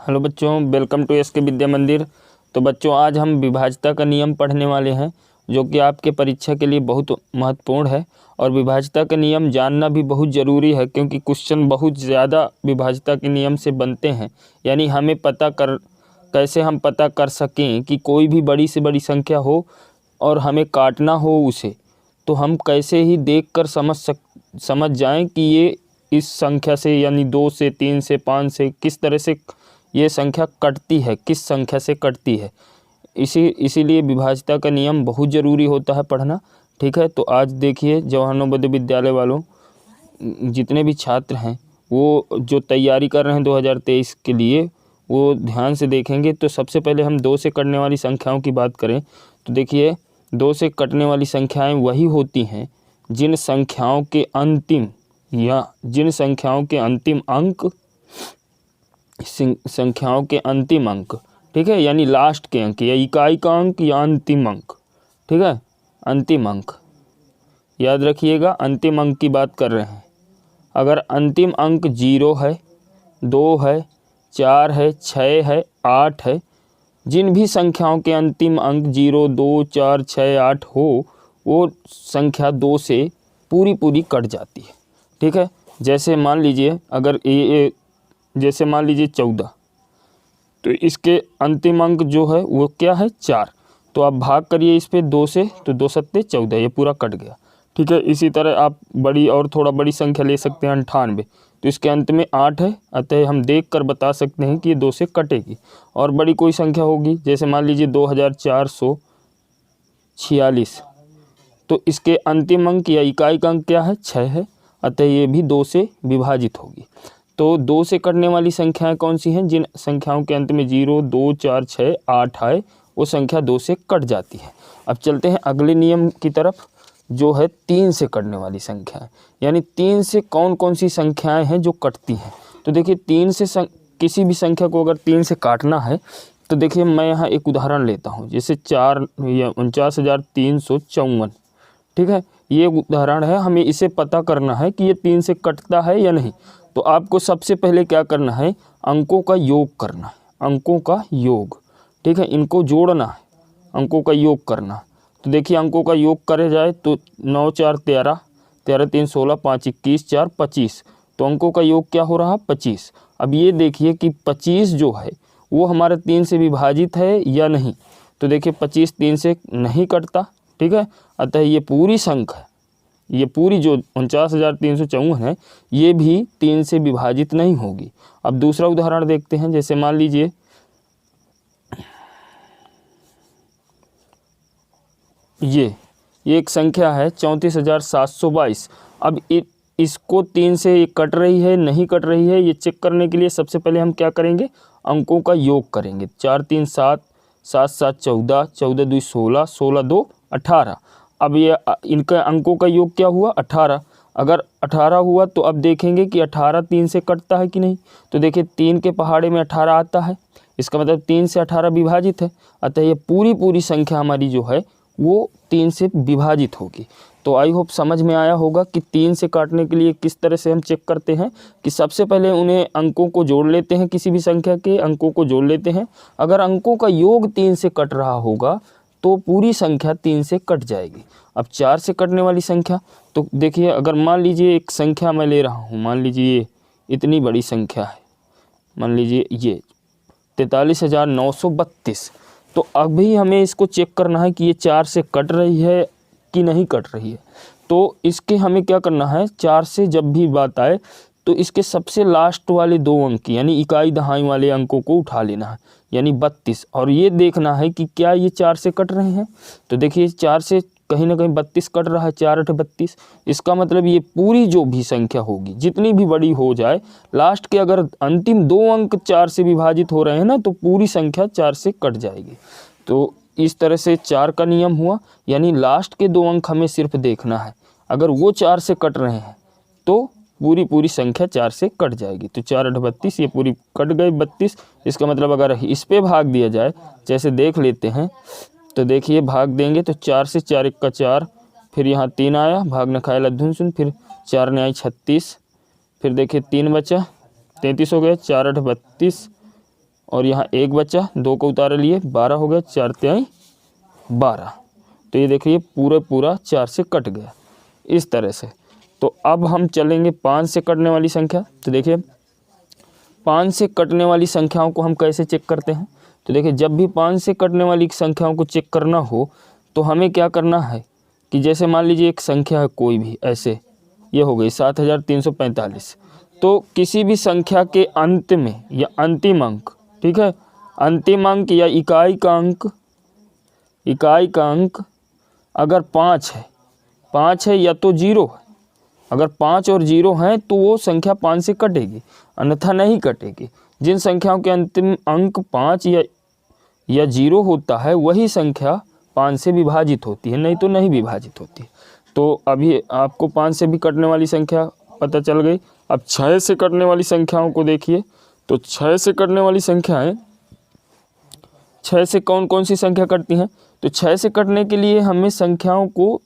Hello बच्चों, welcome to SK विद्या मंदिर। तो बच्चों, आज हम विभाज्यता का नियम पढ़ने वाले हैं, जो कि आपके परीक्षा के लिए बहुत महत्वपूर्ण है। और विभाज्यता का नियम जानना भी बहुत ज़रूरी है, क्योंकि क्वेश्चन बहुत ज़्यादा विभाज्यता के नियम से बनते हैं। यानी हमें कैसे हम पता कर सकें कि कोई भी बड़ी से बड़ी संख्या हो और हमें काटना हो उसे, तो हम कैसे ही देखकर समझ जाएं कि ये इस संख्या से, यानी 2 से, 3 से, 5 से किस तरह से ये संख्या कटती है, किस संख्या से कटती है। इसीलिए विभाज्यता का नियम बहुत ज़रूरी होता है पढ़ना। ठीक है, तो आज देखिए, जवाहर नवोदय विद्यालय वालों, जितने भी छात्र हैं वो जो तैयारी कर रहे हैं 2023 के लिए, वो ध्यान से देखेंगे। तो सबसे पहले हम 2 से कटने वाली संख्याओं की बात करें तो देखिए, 2 से कटने वाली संख्याएं वही होती हैं जिन संख्याओं के अंतिम अंक, ठीक है, यानी लास्ट के अंक, या इकाई का अंक या अंतिम अंक। ठीक है, अंतिम अंक याद रखिएगा, अंतिम अंक की बात कर रहे हैं। अगर अंतिम अंक 0 है, 2 है, 4 है, 6 है, 8 है, जिन भी संख्याओं के अंतिम अंक 0, 2, 4, 6, 8 हो, वो संख्या 2 से पूरी कट जाती है। ठीक है, जैसे मान लीजिए, अगर जैसे मान लीजिए 14, तो इसके अंतिम अंक जो है वो क्या है, 4। तो आप भाग करिए इस पे 2 से, तो 2 सत्ते 14, ये पूरा कट गया। ठीक है, इसी तरह आप बड़ी और थोड़ा बड़ी संख्या ले सकते हैं, 98, तो इसके अंत में 8 है, अतः हम देख कर बता सकते हैं कि ये 2 से कटेगी। और बड़ी कोई संख्या होगी, जैसे मान लीजिए 2446, तो इसके अंतिम अंक या इकाई का अंक क्या है, 6 है, अतः ये भी 2 से विभाजित होगी। तो 2 से कटने वाली संख्याएं कौन सी हैं? जिन संख्याओं के अंत में 0, 2, 4, 6, 8 है, वो संख्या 2 से कट जाती है। अब चलते हैं अगले नियम की तरफ, जो है 3 से कटने वाली संख्याएं। यानी 3 से कौन कौन सी संख्याएं हैं जो कटती हैं। तो देखिए, 3 से किसी भी संख्या को अगर 3 से काटना है, तो देखिए मैं यहाँ एक उदाहरण लेता हूँ, जैसे 49,354। ठीक है, ये उदाहरण है, हमें इसे पता करना है कि ये 3 से कटता है या नहीं। तो आपको सबसे पहले क्या करना है, अंकों का योग करना है, अंकों का योग। ठीक है, इनको जोड़ना है, अंकों का योग करना। तो देखिए, अंकों का योग करे जाए तो 9 4 13, 13 3 16, 5 21, 4 25, तो अंकों का योग क्या हो रहा, 25। अब ये देखिए कि 25 जो है वो हमारा 3 से विभाजित है या नहीं। तो देखिए, 25 3 से नहीं कटता। ठीक है, अतः ये पूरी संख्या, ये पूरी जो 49,354 है, ये भी 3 से विभाजित नहीं होगी। अब दूसरा उदाहरण देखते हैं, जैसे मान लीजिए ये एक संख्या है 34,722। अब इसको 3 से ये कट रही है, नहीं कट रही है, ये चेक करने के लिए सबसे पहले हम क्या करेंगे, अंकों का योग करेंगे। 4 3 7, 7 7 14, 14 2 16, 16 2 18। अब ये इनका अंकों का योग क्या हुआ, 18। अगर 18 हुआ तो अब देखेंगे कि 18 3 से कटता है कि नहीं। तो देखिए, 3 के पहाड़े में 18 आता है, इसका मतलब 3 से 18 विभाजित है, अतः ये पूरी संख्या हमारी जो है वो 3 से विभाजित होगी। तो आई होप समझ में आया होगा कि 3 से काटने के लिए किस तरह से हम चेक करते हैं कि सबसे पहले उन्हें अंकों को जोड़ लेते हैं, किसी भी संख्या के अंकों को जोड़ लेते हैं। अगर अंकों का योग 3 से कट रहा होगा तो पूरी संख्या 3 से कट जाएगी। अब 4 से कटने वाली संख्या, तो देखिए, अगर मान लीजिए एक संख्या मैं ले रहा हूँ, मान लीजिए इतनी बड़ी संख्या है, मान लीजिए ये 43,932, तो अभी हमें इसको चेक करना है कि ये 4 से कट रही है कि नहीं कट रही है। तो इसके हमें क्या करना है, 4 से जब भी बात आए तो इसके सबसे लास्ट वाले 2 अंक, यानी इकाई दहाई वाले अंकों को उठा लेना है, यानी 32, और ये देखना है कि क्या ये 4 से कट रहे हैं। तो देखिए, 4 से कहीं ना कहीं 32 कट रहा है, 4 8 32। इसका मतलब ये पूरी जो भी संख्या होगी, जितनी भी बड़ी हो जाए, लास्ट के अगर अंतिम 2 अंक 4 से विभाजित हो रहे हैं ना, तो पूरी संख्या 4 से कट जाएगी। तो इस तरह से 4 का नियम हुआ, यानी लास्ट के 2 अंक हमें सिर्फ देखना है, अगर वो 4 से कट रहे हैं तो पूरी संख्या 4 से कट जाएगी। तो 4 8 32, ये पूरी कट गई 32। इसका मतलब अगर इस पे भाग दिया जाए, जैसे देख लेते हैं, तो देखिए भाग देंगे तो 4 से 4 1 का 4, फिर यहाँ 3 आया, भाग न खाए लद्धुन सुन, फिर 4 ने आई 36, फिर देखिए 3 बचा, 33 हो गया, 4 8 32, और यहाँ 1 बचा, 2 को उतार लिए, 12 हो गया, 4 तिहाई 12। तो ये देखिए पूरा 4 से कट गया इस तरह से। तो अब हम चलेंगे 5 से कटने वाली संख्या। तो देखिए 5 से कटने वाली संख्याओं को हम कैसे चेक करते हैं। तो देखिए जब भी 5 से कटने वाली संख्याओं को चेक करना हो तो हमें क्या करना है कि जैसे मान लीजिए एक संख्या है कोई भी, ऐसे ये हो गई 7345। तो किसी भी संख्या के अंत में या अंतिम अंक, ठीक है, अंतिम अंक या इकाई का अंक अगर 5 है या तो 0 है। अगर 5 और 0 हैं तो वो संख्या 5 से कटेगी, अन्यथा नहीं कटेगी। जिन संख्याओं के अंतिम अंक 5 या 0 होता है वही संख्या 5 से विभाजित होती है, नहीं तो नहीं विभाजित होती है। तो अभी आपको 5 से भी कटने वाली संख्या पता चल गई। अब 6 से कटने वाली संख्याओं को देखिए। तो 6 से कटने वाली संख्याएं, 6 से कौन कौन सी संख्या कटती हैं। तो 6 से कटने के लिए हमें संख्याओं को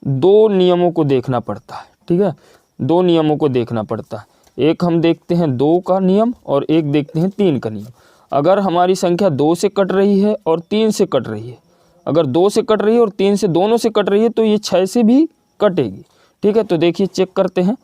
2 नियमों को देखना पड़ता है, ठीक है, 2 नियमों को देखना पड़ता है। एक हम देखते हैं 2 का नियम और एक देखते हैं 3 का नियम। अगर हमारी संख्या 2 से कट रही है और 3 से कट रही है, अगर 2 से कट रही है और 3 से, दोनों से कट रही है, तो ये 6 से भी कटेगी, ठीक है। तो देखिए चेक करते हैं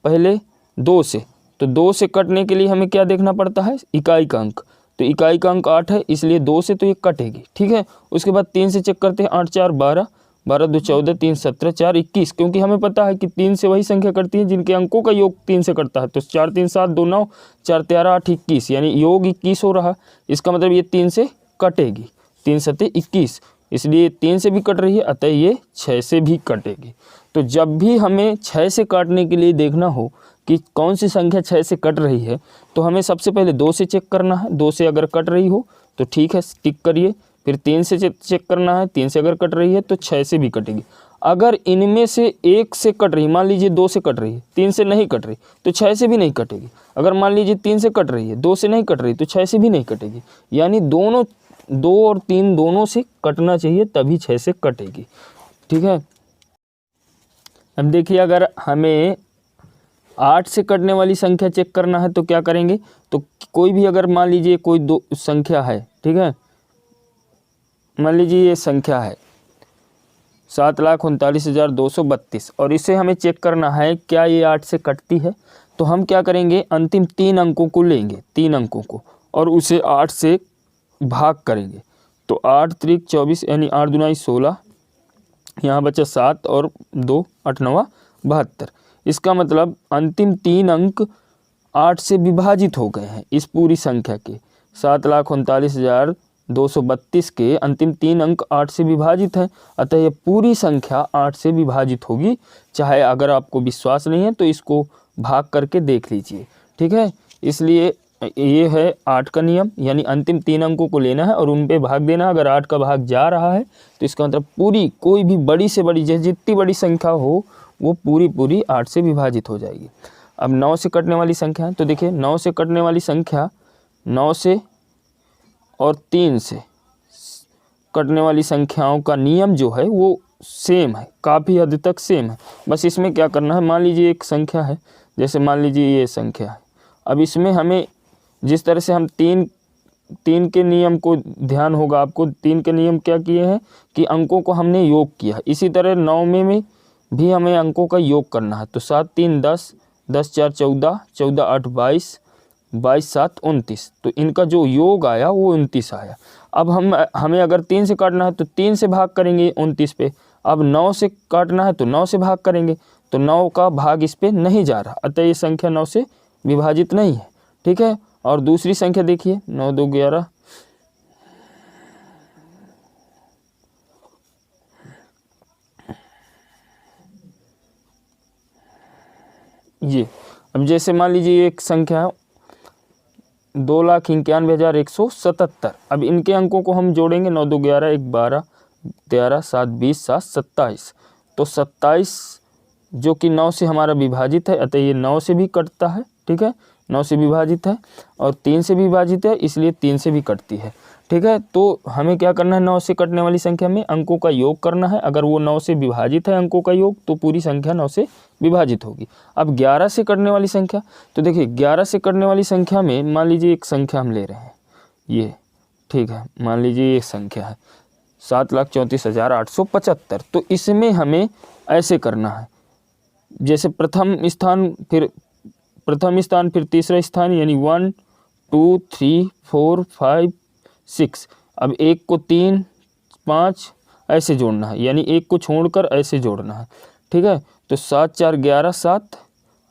पहले 2 से। तो 2 से कटने के लिए हमें क्या देखना पड़ता है, इकाई का अंक। तो इकाई का अंक 8 है, इसलिए 2 से तो ये कटेगी, ठीक है। उसके बाद 3 से चेक करते हैं, 8 4 12, 12 2 14, 3 17, 4 21, क्योंकि हमें पता है कि 3 से वही संख्या करती है जिनके अंकों का योग 3 से करता है। तो 4 3 7 2 9, 4 13 8 21, यानी योग 21 हो रहा है। इसका मतलब ये 3 से कटेगी, 3 7 21, इसलिए 3 से भी कट रही है, अतः ये 6 से भी कटेगी। तो जब भी हमें 6 से काटने के लिए देखना हो कि कौन सी संख्या 6 से कट रही है, तो हमें सबसे पहले 2 से चेक करना है। 2 से अगर कट रही हो तो ठीक है, टिक करिए। फिर 3 से चेक करना है, 3 से अगर कट रही है तो 6 से भी कटेगी। अगर इनमें से 1 से कट रही, मान लीजिए 2 से कट रही है, 3 से नहीं कट रही, तो 6 से भी नहीं कटेगी। अगर मान लीजिए 3 से कट रही है, 2 से नहीं कट रही, तो 6 से भी नहीं कटेगी। यानी दोनों, 2 और 3 दोनों से कटना चाहिए, तभी 6 से कटेगी, ठीक है। अब देखिए अगर हमें 8 से कटने वाली संख्या चेक करना है तो क्या करेंगे। तो कोई भी, अगर मान लीजिए कोई 2 संख्या है, ठीक है, मान लीजिए ये संख्या है 7,39,232 और इसे हमें चेक करना है क्या ये 8 से कटती है। तो हम क्या करेंगे, अंतिम 3 अंकों को लेंगे, 3 अंकों को, और उसे 8 से भाग करेंगे। तो 8 त्रिक 24, यानी 8 दूना 16, यहाँ बचा 7 और 2 8 9 72। इसका मतलब अंतिम 3 अंक 8 से विभाजित हो गए हैं इस पूरी संख्या के। 7,39,232 के अंतिम 3 अंक 8 से विभाजित हैं, अतः यह पूरी संख्या 8 से विभाजित होगी। चाहे अगर आपको विश्वास नहीं है तो इसको भाग करके देख लीजिए, ठीक है। इसलिए ये है 8 का नियम, यानी अंतिम 3 अंकों को लेना है और उन पे भाग देना। अगर 8 का भाग जा रहा है तो इसका मतलब पूरी, कोई भी बड़ी से बड़ी, जितनी बड़ी संख्या हो वो पूरी 8 से विभाजित हो जाएगी। अब 9 से कटने वाली संख्या है। तो देखिए 9 से कटने वाली संख्या, 9 से और 3 से कटने वाली संख्याओं का नियम जो है वो सेम है, काफ़ी हद तक सेम है। बस इसमें क्या करना है, मान लीजिए एक संख्या है, जैसे मान लीजिए ये संख्या है। अब इसमें हमें जिस तरह से हम 3 के नियम को ध्यान होगा आपको, 3 के नियम क्या किए हैं कि अंकों को हमने योग किया। इसी तरह 9 में भी हमें अंकों का योग करना है। तो 7 3 10, 10 4 14, 14 8 22, 22 7 29। तो इनका जो योग आया वो 29 आया। अब हमें अगर 3 से काटना है तो 3 से भाग करेंगे 29 पे। अब 9 से काटना है तो 9 से भाग करेंगे, तो 9 का भाग इस पे नहीं जा रहा, अतः ये संख्या 9 से विभाजित नहीं है, ठीक है। और दूसरी संख्या देखिए 9 2 11, ये। अब जैसे मान लीजिए एक संख्या है 2,91,177। अब इनके अंकों को हम जोड़ेंगे, 9 2 11, 1 12, 13 7 20, 7 27। तो 27 जो कि 9 से हमारा विभाजित है, अतः ये 9 से भी कटता है, ठीक है, 9 से विभाजित है। और 3 से विभाजित है, इसलिए 3 से भी कटती है, ठीक है। तो हमें क्या करना है, 9 से कटने वाली संख्या में अंकों का योग करना है। अगर वो 9 से विभाजित है अंकों का योग, तो पूरी संख्या 9 से विभाजित होगी। अब 11 से कटने वाली संख्या, तो देखिए 11 से कटने वाली संख्या में मान लीजिए एक संख्या हम ले रहे हैं, ये, ठीक है, मान लीजिए ये संख्या है 7,34,875। तो इसमें हमें ऐसे करना है, जैसे प्रथम स्थान फिर तीसरा स्थान, यानी 1 2 3 4 5 6। अब एक को 3 5 ऐसे जोड़ना है, यानी एक को छोड़कर ऐसे जोड़ना है, ठीक है। तो 7 4 11 7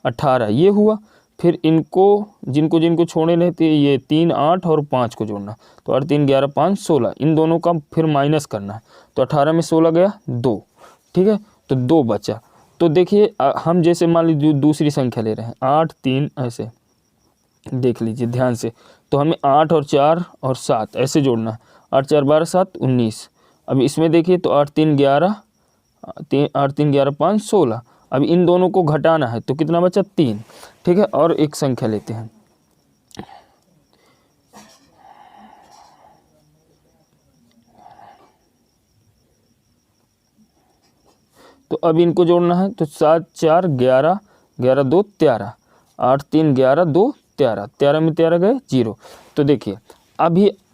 18 ये हुआ। फिर इनको जिनको जिनको छोड़े रहते ये 3 8 और 5 को जोड़ना, तो 8 3 11 5 16, इन दोनों का फिर माइनस करना है। तो 18 में 16 गया 2, ठीक है, तो 2 बचा। तो देखिए हम जैसे मान लीजिए दूसरी संख्या ले रहे हैं 8 3, ऐसे देख लीजिए ध्यान से। तो हमें 8 और 4 और 7 ऐसे जोड़ना है, 8 4 12 7 19। अब इसमें देखिए तो 8 3 11 5 16। अब इन दोनों को घटाना है, तो कितना बचा 3, ठीक है। और एक संख्या लेते हैं, तो अब इनको जोड़ना है। तो 7 4 11 11 2 13, 8 3 11 2 13, 13 में 13 गए 0। तो देखिए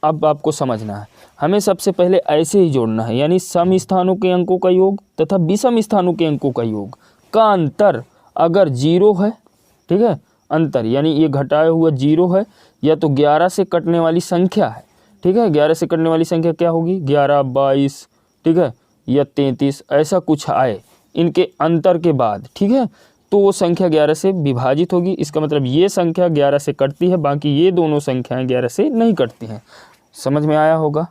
अब आपको समझना है, हमें सबसे पहले ऐसे ही जोड़ना है, यानी सम स्थानों के अंकों का योग तथा विषम स्थानों के अंकों का योग का अंतर अगर 0 है, ठीक है, अंतर यानी ये घटाया हुआ 0 है, या तो 11 से कटने वाली संख्या है, ठीक है। 11 से कटने वाली संख्या क्या होगी, 11 22, ठीक है, या 33, ऐसा कुछ आए इनके अंतर के बाद, ठीक है, तो वो संख्या 11 से विभाजित होगी। इसका मतलब ये संख्या 11 से कटती है, बाकी ये दोनों संख्याएं 11 से नहीं कटती हैं। समझ में आया होगा।